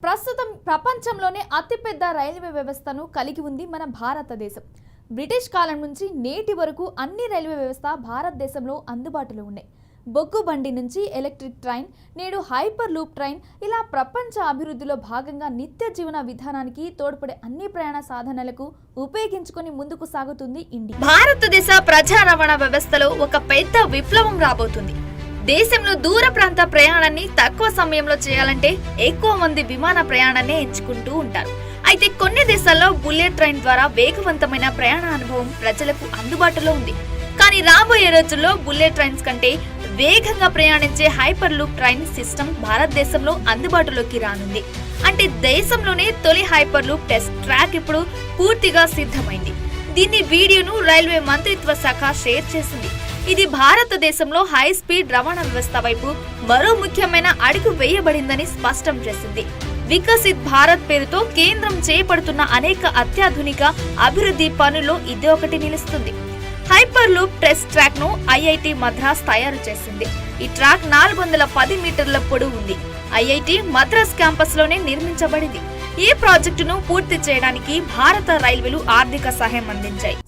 ప్రస్తుతం ప్రపంచంలోనే అతిపెద్ద రైల్వే వ్యవస్థను కలిగి ఉంది మన భారతదేశం. బ్రిటిష్ కాలం నుంచి నేటి వరకు అన్ని రైల్వే వ్యవస్థ భారతదేశంలో అందుబాటులో ఉన్నాయి. బొగ్గు బండి నుంచి ఎలక్ట్రిక్ ట్రైన్, నేడు హైపర్ లూప్ ట్రైన్, ఇలా ప్రపంచ అభివృద్ధిలో భాగంగా నిత్య జీవన విధానానికి తోడ్పడే అన్ని ప్రయాణ సాధనాలకు ఉపయోగించుకొని ముందుకు సాగుతుంది ఇండియా. భారతదేశ ప్రజా రవాణా వ్యవస్థలో ఒక పెద్ద విప్లవం రాబోతుంది. దేశంలో దూర ప్రాంత ప్రయాణాన్ని తక్కువ సమయంలో చేయాలంటే ఎక్కువ మంది విమాన ప్రయాణాన్ని ఎంచుకుంటూ ఉంటారు. అయితే కొన్ని దేశాల్లో బుల్లెట్ ట్రైన్ ద్వారా వేగవంతమైన ప్రయాణ అనుభవం ప్రజలకు అందుబాటులో ఉంది. కానీ రాబోయే రోజుల్లో బుల్లెట్ ట్రైన్స్ కంటే వేగంగా ప్రయాణించే హైపర్ లూప్ ట్రైన్ సిస్టమ్ భారతదేశంలో అందుబాటులోకి రానుంది. అంటే దేశంలోనే తొలి హైపర్ లూప్ టెస్ట్ ట్రాక్ ఇప్పుడు పూర్తిగా సిద్ధమైంది. దీని వీడియోను రైల్వే మంత్రిత్వ శాఖ షేర్ చేసింది. ఇది భారతదేశంలో హై స్పీడ్ రవాణా వ్యవస్థ వైపు మరో ముఖ్యమైన అడుగు వేయబడిందని స్పష్టం చేసింది. వికసిత్ భారత్ పేరుతో కేంద్రం చేపడుతున్న అనేక అత్యాధునిక అభివృద్ధి పనుల్లో ఇది ఒకటి నిలుస్తుంది. హైపర్ లూప్ టెస్ట్ ట్రాక్ ను ఐఐటి మద్రాస్ తయారు చేసింది. ఈ ట్రాక్ 410 మీటర్ల పొడవు ఉంది. ఐఐటి మద్రాస్ క్యాంపస్ లోనే నిర్మించబడింది. ఈ ప్రాజెక్టును పూర్తి చేయడానికి భారత రైల్వేలు ఆర్థిక సహాయం అందించాయి.